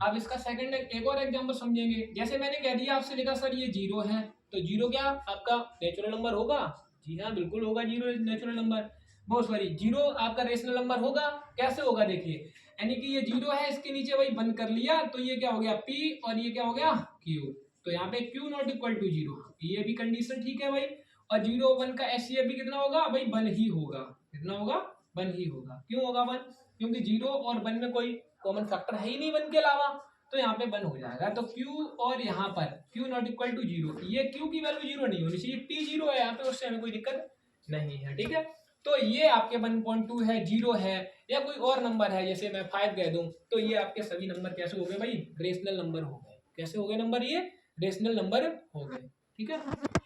अब इसका सेकंड एक और एग्जांपल समझेंगे। जैसे मैंने कह दिया आपसे, लिखा सर ये 0 है, तो 0 क्या आपका नेचुरल नंबर होगा? जी हाँ, बिल्कुल होगा 0 नेचुरल नंबर। वो सॉरी जीरो आपका रेशनल नंबर होगा। कैसे होगा देखिए, यानी कि ये जीरो है, इसके नीचे भाई बंद कर लिया तो ये क्या हो गया पी और ये क्या हो गया क्यू। तो यहाँ पे Q not equal to zero, ये भी कंडीशन ठीक है भाई। और जीरो वन का एचसीएफ भी कितना होगा भाई, वन ही होगा। कितना होगा, वन ही होगा। क्यों होगा वन, क्योंकि जीरो और वन में कोई कॉमन फैक्टर है ही नहीं वन के अलावा, तो यहाँ पे वन हो जाएगा। तो Q और यहाँ पर Q not equal to zero, ये Q की वैल्यू जीरो नहीं होनी चाहिए, P जीरो है यहाँ पे, उससे हमें कोई दिक्कत नहीं है। ठीक है, तो ये आपके 1.2 है, जीरो है, या कोई और नंबर है जैसे मैं 5 कह दूं, तो ये आपके सभी नंबर कैसे हो गए भाई, रेशनल नंबर हो गए। कैसे हो गए नंबर, ये रेशनल नंबर हो गए। ठीक है,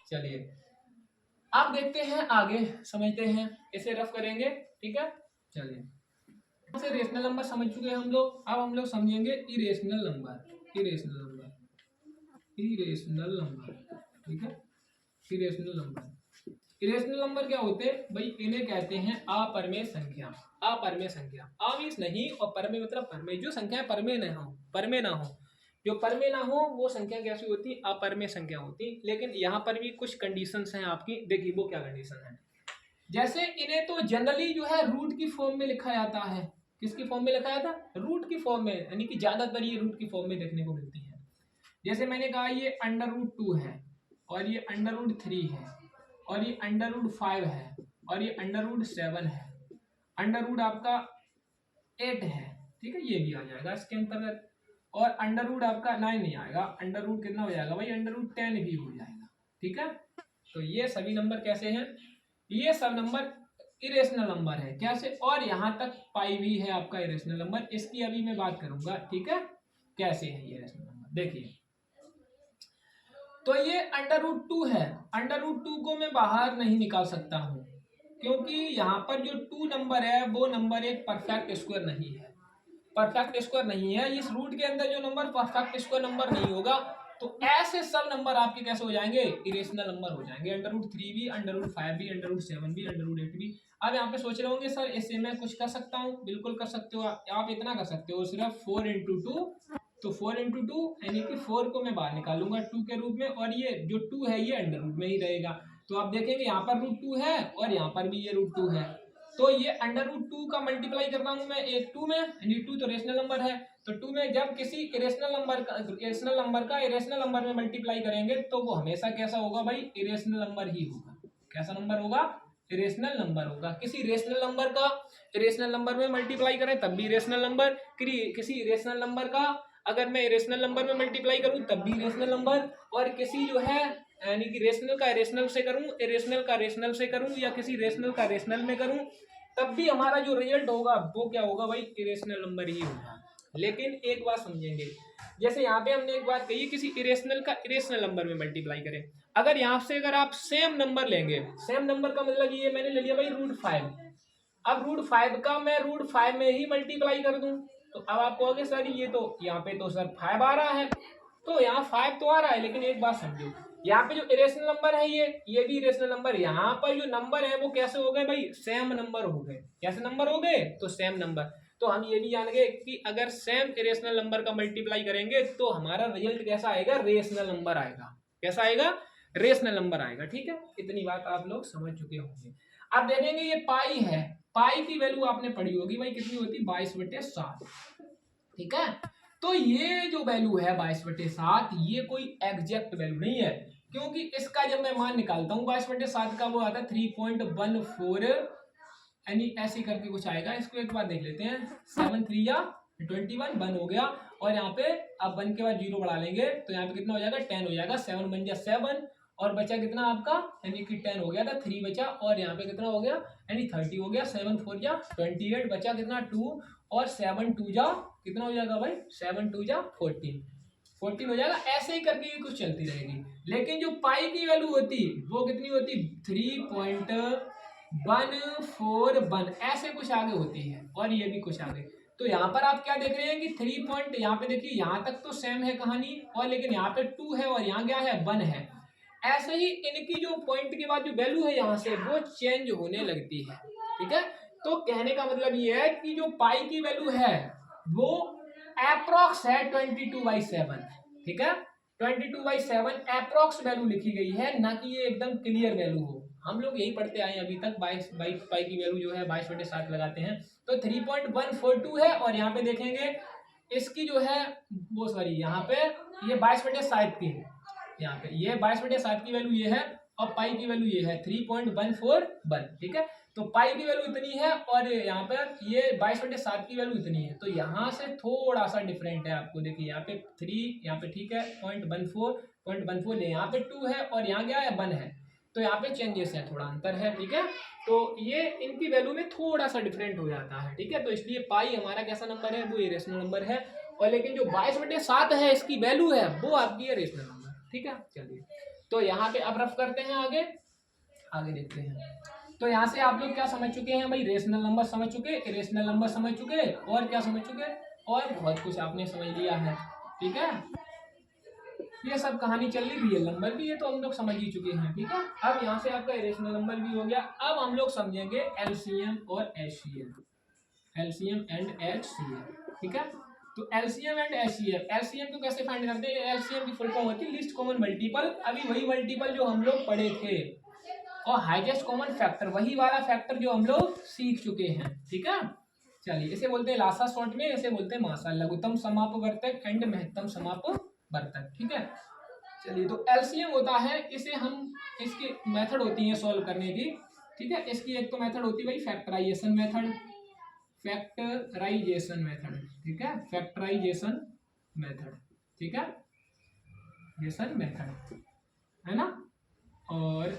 चलिए आप देखते हैं आगे, समझते हैं, इसे रफ करेंगे। ठीक है, चलिए से रेशनल नंबर समझ चुके हैं हम लोग। अब हम लोग समझेंगे irrational number. Irrational number, irrational number. ठीक है, इरेशनल नंबर, इरेशनल नंबर क्या होते हैं भाई, इन्हें कहते हैं अपरमेय संख्या। अपरमेय संख्या, अमीश नहीं और परमेय मतलब परमेय, जो संख्या परमेय न हो, परमेय ना हो, जो परमेय ना हो वो संख्या कैसी होती है, अपरमेय संख्या होती। लेकिन यहाँ पर भी कुछ कंडीशंस हैं आपकी, देखिए वो क्या कंडीशन है। जैसे इन्हें तो जनरली जो है रूट की फॉर्म में लिखा जाता है। किसकी फॉर्म में लिखा जाता है, रूट की फॉर्म में, यानी कि ज्यादातर ये रूट की फॉर्म में देखने को मिलती है। जैसे मैंने कहा ये अंडर रूट 2 है, और ये अंडर रूट 3 है, और ये अंडर रूट 5 है, और ये अंडर रूट 7 है, अंडर रूट आपका 8 है। ठीक है, ये भी आ जाएगा इसके अंतर्गत। और अंडर रूट आपका 9 नहीं आएगा, अंडर रूट कितना हो जाएगा भाई, अंडर रूट 10 भी हो जाएगा। ठीक है, तो ये सभी नंबर कैसे हैं, ये सब नंबर इरेशनल नंबर है। कैसे, और यहाँ तक पाई भी है आपका इरेशनल नंबर, इसकी अभी मैं बात करूंगा। ठीक है, कैसे है ये इरेशनल नंबर, देखिए तो ये अंडर रूट 2 है, अंडर रूट 2 को मैं बाहर नहीं निकाल सकता हूँ, क्योंकि यहाँ पर जो 2 नंबर है वो नंबर एक परफेक्ट स्क्वायर नहीं है, परफेक्ट स्क्वायर नहीं है। इस रूट के अंदर जो नंबर परफेक्ट स्क्वायर नंबर नहीं होगा, तो ऐसे सब नंबर आपके कैसे हो जाएंगे, इरेशनल नंबर हो जाएंगे। अंडर रूट 3 भी, अंडर रूट 5 भी, अंडर रूट 7 भी, अंडर रूट 8 भी। अब यहाँ पे सोच रहे होंगे सर इससे मैं कुछ कर सकता हूँ, बिल्कुल कर सकते हो आप इतना कर सकते हो, सिर्फ 4 इंटू 2, तो 4 इंटू 2 यानी कि 4 को मैं बाहर निकालूंगा 2 के रूप में, और ये जो 2 है ये अंडर रूट में ही रहेगा। तो आप देखेंगे यहाँ पर रूट 2 है और यहाँ पर भी ये रूट 2 है, तो ये अंडर रूट 2 का मल्टीप्लाई करता हूँ मैं एक 2 में, यानी 2 तो रेशनल नंबर है, तो 2 में जब किसी इरेशनल नंबर का इरेशनल नंबर में मल्टीप्लाई करेंगे तो वो हमेशा कैसा होगा भाई, इरेशनल नंबर ही होगा। कैसा नंबर होगा, इरेशनल नंबर होगा। किसी रेशनल नंबर का इरेशनल नंबर में मल्टीप्लाई करें तब भी इरेशनल नंबर, किसी इरेशनल नंबर का अगर मैं इरेशनल नंबर में मल्टीप्लाई करूं तब भी इरेशनल नंबर, और किसी जो है यानी कि रेशनल का इरेशनल से करूं, इरेशनल का रेशनल से करूं, या किसी रेशनल का रेशनल में करूं, तब भी हमारा जो रिजल्ट होगा वो क्या होगा भाई, इरेशनल नंबर ही होगा। लेकिन एक बात समझेंगे, जैसे यहाँ पे हमने एक बात कही, किसी इरेशनल का इरेशनल नंबर में मल्टीप्लाई करें, अगर यहाँ से अगर आप सेम नंबर लेंगे, सेम नंबर का मतलब ये मैंने ले लिया भाई रूट 5, अब रूट 5 का मैं रूट 5 में ही मल्टीप्लाई कर दूं, तो अब आप कहोगे सर ये तो यहाँ पे तो सर 5 आ रहा है, तो यहाँ 5 तो आ रहा है, लेकिन एक बात समझो, यहाँ पे जो इरेशनल नंबर है ये भी इरेशनल नंबर, यहाँ पर जो नंबर है वो कैसे हो गए भाई, सेम नंबर हो गए। कैसे नंबर हो गए, तो सेम नंबर। तो हम ये भी जान गए कि अगर सेम इरेशनल नंबर का मल्टीप्लाई करेंगे तो हमारा रिजल्ट कैसा आएगा, रेशनल नंबर आएगा। कैसा आएगा, रेशनल नंबर आएगा। ठीक है, इतनी बात आप लोग समझ चुके होंगे। अब देखेंगे ये पाई है, पाई की वैल्यू आपने पढ़ी होगी भाई, कितनी होती, 22/7। ठीक है, तो ये जो वैल्यू है 22/7, ये कोई एग्जैक्ट वैल्यू नहीं है, क्योंकि इसका जब मैं मान निकालता हूँ 22/7 का, वो आता है 3.14, यानी ऐसे करके कुछ आएगा। इसको एक बार देख लेते हैं, 7 3 या 21 1 हो गया, और यहाँ पे अब 1 के बाद 0 बढ़ा लेंगे तो यहाँ पे कितना हो जाएगा, 10 हो जाएगा। 7 बन गया 7, और बचा कितना आपका, यानी कि 10 हो गया था, 3 बचा, और यहाँ पे कितना हो गया, यानी 30 हो गया। 7 4 जा 28, बचा कितना 2, और 7 2 जा कितना हो जाएगा भाई, 7 2 जा 14 हो जाएगा। ऐसे ही करके ये कुछ चलती रहेगी। लेकिन जो पाई की वैल्यू होती वो कितनी होती, 3.141, ऐसे कुछ आगे होती है, और ये भी कुछ आगे। तो यहाँ पर आप क्या देख रहे हैं कि 3 पॉइंट, यहाँ पे देखिए यहाँ तक तो सेम है कहानी, और लेकिन यहाँ पे 2 है और यहाँ क्या है, 1 है। ऐसे ही इनकी जो पॉइंट के बाद जो वैल्यू है यहाँ से वो चेंज होने लगती है। ठीक है, तो कहने का मतलब ये है कि जो पाई की वैल्यू है वो अप्रोक्स है 22/7। ठीक है, 22/7 अप्रोक्स वैल्यू लिखी गई है, ना कि ये एकदम क्लियर वैल्यू हो। हम लोग यही पढ़ते आए हैं अभी तक, 22 पाई की वैल्यू जो है 22/7 लगाते हैं, तो 3.142 है। और यहाँ पे देखेंगे इसकी जो है वो सॉरी यहाँ पे ये 22/7 की है, यहाँ पे ये 22/7 की वैल्यू ये है और पाई की वैल्यू ये है 3.141, ठीक है। तो पाई की वैल्यू इतनी है और यहाँ पर ये 22/7 की वैल्यू इतनी है, तो यहाँ से थोड़ा सा डिफरेंट है आपको। देखिए यहाँ पे 3, यहाँ पे ठीक है 0.14 यहाँ पे 2 है और यहाँ क्या है 1 है, तो यहाँ पे चेंजेस है, थोड़ा अंतर है, ठीक है। तो ये इनकी वैल्यू में थोड़ा सा डिफरेंट हो जाता है, ठीक है। तो इसलिए पाई हमारा कैसा नंबर है, वो इरेशनल नंबर है, और लेकिन जो 22/7 है इसकी वैल्यू है वो आपकी है रेशनल नंबर, ठीक है। चलिए तो यहाँ पे अब रफ करते हैं, आगे देखते हैं। तो यहाँ से आप लोग क्या समझ चुके हैं भाई, रेशनल नंबर समझ चुके, इरेशनल नंबर समझ चुके, और क्या समझ चुके, और बहुत कुछ आपने समझ लिया है, ठीक है। ये सब कहानी चल रही, रियल नंबर भी ये तो हम लोग समझ ही चुके हैं, ठीक है। अब यहाँ से आपका इरेशनल नंबर भी हो गया। अब हम लोग समझेंगे एलसीएम और एचसीएफ, एलसीएम एंड एचसीएफ, ठीक है। तो एलसीएम एंड एचसीएफ, एलसीएम को कैसे फाइंड करते हैं, एलसीएम की फुल फॉर्म होती है लीस्ट कॉमन मल्टीपल, अभी वही मल्टीपल जो हम लोग पढ़े थे, और हाईएस्ट कॉमन फैक्टर, वही वाला फैक्टर जो हम लोग सीख चुके हैं, ठीक है। चलिए इसे बोलते हैं लासा शॉर्ट में, इसे बोलते हैं मासा, लघुत्तम समापवर्तक एंड महत्तम समापवर्तक, ठीक है। चलिए तो एलसीएम होता है, इसे हम इसकी मेथड होती है सॉल्व करने की, ठीक है। इसकी एक तो मेथड होती है भाई फैक्टराइजेशन मेथड, फैक्टराइजेशन मेथड, ठीक है, फैक्टराइजेशन मेथड, ठीक है, जेसन मेथड है ना। और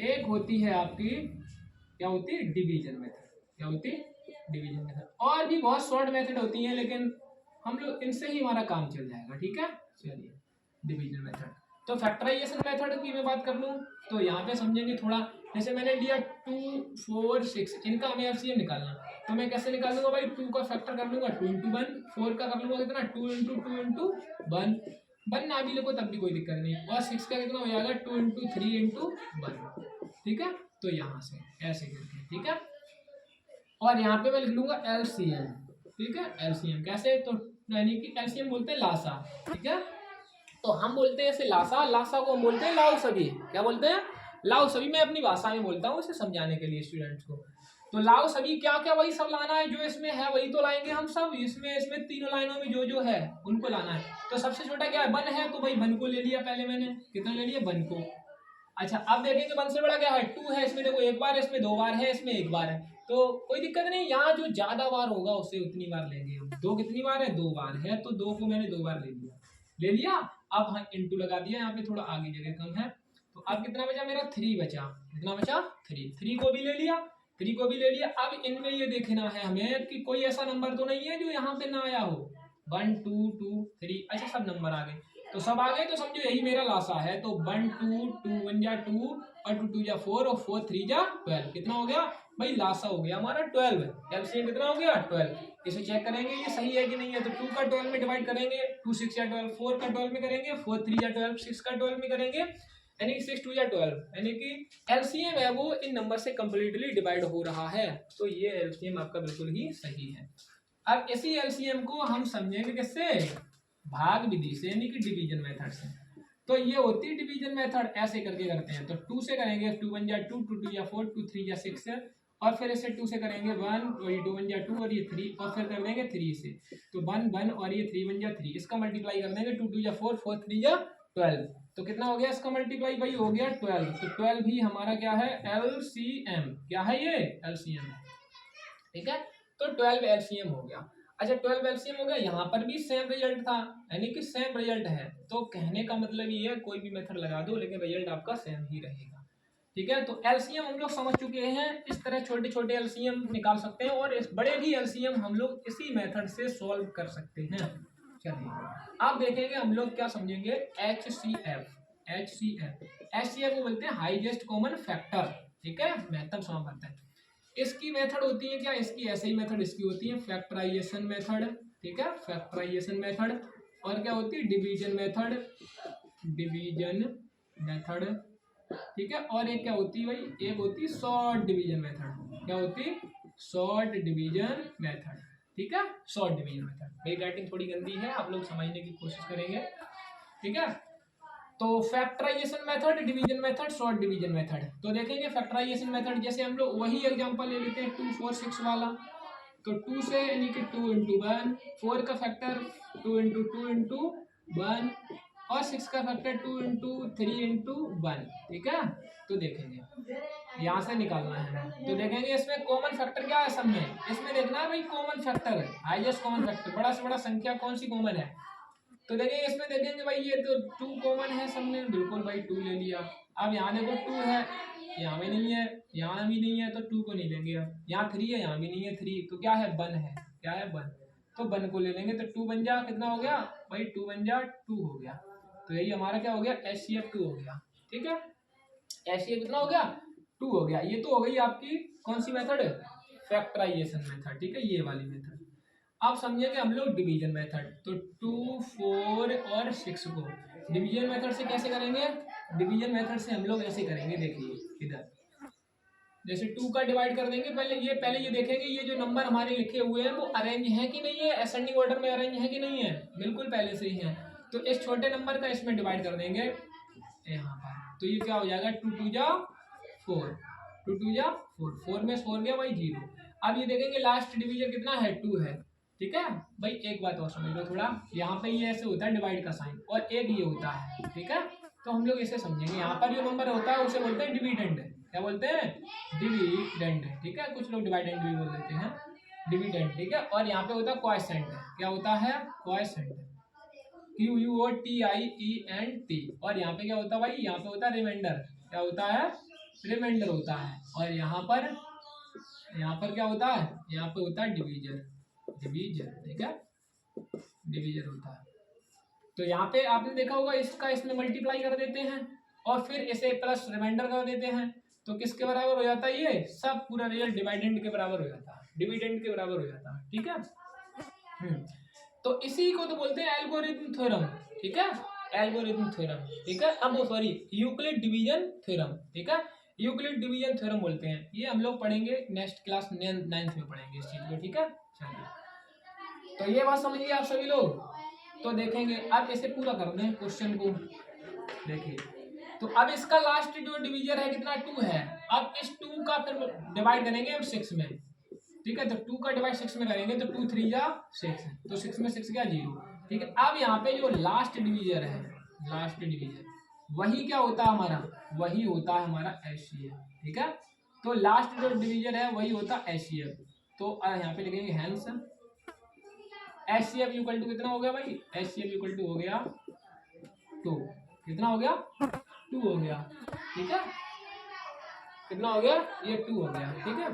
एक होती है आपकी क्या होती है, डिवीजन मेथड, क्या होती है, डिवीजन मेथड। और भी बहुत शॉर्ट मेथड होती हैं, लेकिन हम लोग इनसे ही हमारा काम चल जाएगा, ठीक है। चलिए डिवीजन मेथड, तो फैक्टराइजेशन मेथड की मैं बात कर लूँ तो यहाँ पे समझेंगे थोड़ा, जैसे मैंने दिया 2, 4, 6, इनका हमें एलसीएम निकालना, तो मैं कैसे निकाल लूंगा भाई, 2 का फैक्टर कर लूंगा 2 × 1, 4 का कर लूंगा कितना 2 × 2 × 1, 1 ना भी लिखो तब भी कोई दिक्कत नहीं, और 6 का कितना हो जाएगा 2 × 3 × 1, ठीक है। तो यहाँ से ऐसे करके, ठीक है। और यहाँ पे मैं लिख लूंगा एलसीएम, ठीक है, एलसीएम कैसे, तो यानी कि एलसीएम बोलते हैं लासा, ठीक है। तो हम बोलते हैं इसे लासा, लासा को हम बोलते हैं लाओ सभी, क्या बोलते हैं, लाओ सभी, मैं अपनी भाषा में बोलता हूँ इसे समझाने के लिए स्टूडेंट्स को। तो लाओ सभी क्या क्या वही सब लाना है, जो इसमें है वही तो लाएंगे हम सब, इसमें तीनों लाइनों में जो जो है उनको लाना है। तो सबसे छोटा क्या है, 1 है, तो भाई 1 को ले लिया पहले मैंने, कितना ले लिया 1 को। अच्छा अब देखेंगे 1 से बड़ा क्या है, 2 है, इसमें देखो 1 बार है, इसमें 2 बार है, इसमें 1 बार है, तो कोई दिक्कत नहीं, यहाँ जो ज्यादा बार होगा उससे उतनी बार लेंगे हम। 2 कितनी बार है, 2 बार है, तो 2 को मैंने 2 बार ले लिया। अब हाँ इंटू लगा दिया, यहाँ पे थोड़ा आगे जगह कम है, तो अब कितना बचा मेरा 3 बचा, कितना बचा 3 को भी ले लिया, 3 को भी ले लिया। अब इनमें ये देखना है हमें कि कोई ऐसा नंबर तो नहीं है जो यहाँ पे ना आया हो, 1 2 2 3, अच्छा सब नंबर आ गए, तो सब आ गए, तो समझो यही मेरा लासा है। तो 1 2 2 1 जा 2 और 2 2 जा 4 और 4 3 जा 12, कितना हो गया भाई, लासा हो गया हमारा 12, एलसीएम कितना हो गया 12। इसे चेक करेंगे ये सही है कि नहीं है, तो 2 का 12 में डिवाइड करेंगे, 2 6 या 12, 4 का 12 में करेंगे, 4 3 या 12, 6 का 12 में करेंगे, यानी कि 6 2 या 12, यानी कि एलसीएम है वो इन नंबर से कंप्लीटली डिवाइड हो रहा है, तो ये एलसीएम आपका बिल्कुल ही सही है। अब इसी एलसीएम को हम समझेंगे किससे, भाग विधि से, यानी कि डिवीजन मेथड से। तो ये होती है डिवीजन मेथड, ऐसे करके करते हैं। तो 2 से करेंगे, 2 1 जा 2, 2 2 जा 4, 2 3 जा 6 है, और फिर इसे 2 से करेंगे 1, और ये 2 1 जा 2 और ये 3, और फिर कर देंगे 3 से, तो 1 1 और ये 3 1 जा 3, इसका मल्टीप्लाई कर देंगे, 2 2 जा 4, 4 3 जा 12, तो कितना हो गया इसका मल्टीप्लाई भाई, हो गया 12। तो 12 भी हमारा क्या है, एलसीएम, क्या है ये एलसीएम, ठीक है। तो 12 एलसीएम हो गया। अच्छा 12 एलसीएम हो गया, यहाँ पर भी सेम रिजल्ट था, यानी कि सेम रिजल्ट है, तो कहने का मतलब ये है कोई भी मेथड लगा दो लेकिन रिजल्ट आपका सेम ही रहेगा, ठीक है। तो एलसीएम हम लोग समझ चुके हैं, इस तरह छोटे छोटे एलसीएम निकाल सकते हैं, और इस बड़े भी एलसीएम हम लोग इसी मेथड से सॉल्व कर सकते हैं। चलिए आप देखेंगे हम लोग क्या समझेंगे, एचसीएफ, एचसीएफ को बोलते हैं हाईएस्ट कॉमन फैक्टर, ठीक है, महत्तम समापवर्तक। इसकी मेथड होती है क्या, इसकी ऐसे ही मेथड इसकी होती है फैक्टराइजेशन मेथड, ठीक है, फैक्टराइजेशन मेथड, और क्या होती है डिवीजन मेथड, ठीक है, और एक क्या होती है भाई, एक होती है शॉर्ट डिवीजन मेथड, क्या होती है शॉर्ट डिवीजन मेथड, ठीक है, शॉर्ट डिवीजन मेथड। मेरी राइटिंग थोड़ी गंदी है, आप लोग समझने की कोशिश करेंगे, ठीक है। तो factorization method, division method, short division method. तो देखेंगे फैक्टराइजेशन मेथड, जैसे हम लोग वही एग्जांपल ले लेते हैं 2 4 6 वाला। तो 2 से यानी कि 2 इंटू 1, 4 का फैक्टर 2 इंटू 1, और 6 का फैक्टर 2 इंटू 3 इंटू 1। ठीक है, तो देखेंगे यहाँ से निकालना है। तो देखेंगे इसमें कॉमन फैक्टर क्या है सब में, इसमें देखना है भाई कॉमन फैक्टर है, हाईएस्ट कॉमन फैक्टर, बड़ा से बड़ा संख्या कौन सी कॉमन है। तो देखेंगे इसमें, देखेंगे भाई ये तो 2 कॉमन है सब में, बिल्कुल भाई 2 ले लिया। अब यहाँ देखो 2 है, यहाँ भी नहीं है, यहाँ भी नहीं है, तो 2 को नहीं लेंगे। अब यहाँ 3 है, यहाँ भी नहीं है 3, तो क्या है 1 है, क्या है 1, तो 1 को ले लेंगे। तो 2 बन जा, कितना हो गया भाई, 2 बन जा 2 हो गया। तो यही हमारा क्या हो गया, HCF 2 हो गया। ठीक है, HCF कितना हो गया, 2 हो गया। ये तो हो गई आपकी कौन सी मेथड, फैक्टराइजेशन मेथड। ठीक है, ये वाली मेथड। अब समझेंगे हम लोग डिवीजन मेथड। तो 2 4 और 6 को डिवीजन मेथड से कैसे करेंगे, डिवीजन मेथड से हम लोग ऐसे करेंगे, देखिए इधर जैसे 2 का डिवाइड कर देंगे। पहले ये देखेंगे ये जो नंबर हमारे लिखे हुए हैं वो अरेंज है कि नहीं है, असेंडिंग ऑर्डर में अरेंज है कि नहीं है, बिल्कुल पहले से ही है। तो इस छोटे नंबर का इसमें डिवाइड कर देंगे यहाँ पर। तो ये क्या हो जाएगा, 2 2 जा 4, 2 2 जा 4, 4 में 4 गया भाई 0। अब ये देखेंगे लास्ट डिवीजन कितना है, 2 है। ठीक है भाई, एक बात और समझ लो थोड़ा, यहाँ पे ये ऐसे होता है डिवाइड का साइन, और एक ये होता है। ठीक है, तो हम लोग इसे समझेंगे, यहाँ पर जो नंबर होता है उसे बोलते हैं डिविडेंड। क्या बोलते हैं, डिविडेंड। ठीक है, कुछ लोग डिवाइडेंड भी बोल देते हैं, डिविडेंड। ठीक है, और यहाँ पे होता है क्वॉशेंट। क्या होता है, क्वॉशेंट, QUOTIENT। और यहाँ पे क्या होता है भाई, यहाँ पे होता है रिमाइंडर। क्या होता है, रिमाइंडर होता है। और यहाँ पर क्या होता है, यहाँ पे होता है डिवीजर, डिवीजर। ठीक है, डिवीजर होता है। तो यहाँ पे आपने देखा होगा इसका इसमें मल्टीप्लाई कर देते हैं और फिर इसे प्लस रिमाइंडर कर देते हैं, तो किसके बराबर हो जाता है, ये सब पूरा रियल डिवाइडेंड के बराबर हो जाता है, डिविडेंड के बराबर हो जाता है। ठीक है, तो इसी को तो बोलते हैं एल्गोरिथम थ्योरम। ठीक है, एल्गोरिथम थ्योरम। ठीक है, अब सॉरी यूक्लिड डिवीजन थ्योरम। ठीक है, यूक्लिड डिवीजन थ्योरम बोलते हैं, ये हम लोग पढ़ेंगे नेक्स्ट क्लास 9th में पढ़ेंगे इस चीज को। ठीक है, चलिए, तो ये बात समझिए आप सभी लोग। तो देखेंगे अब इसे पूरा कर दें क्वेश्चन को। देखिए, तो अब इसका लास्ट जो डिवीजर है कितना, 2 है। अब इस 2 का फिर डिवाइड करेंगे हम 6 में। ठीक है, तो 2 का डिवाइड 6 में करेंगे तो 2 3 जा 6, तो 6 में 6 गया 0। ठीक है, अब यहाँ पे जो लास्ट डिवीजर है, लास्ट डिवीजर वही क्या होता है हमारा, वही होता है हमारा HCF। ठीक है, तो लास्ट जो डिवीजर है वही होता है HCF। तो यहाँ पे लिखेंगे हेंस HCF इक्वल टू कितना हो गया भाई, HCF इक्वल टू हो गया 2। कितना हो गया, 2 हो गया। ठीक है, कितना हो गया, ये 2 हो गया। ठीक है।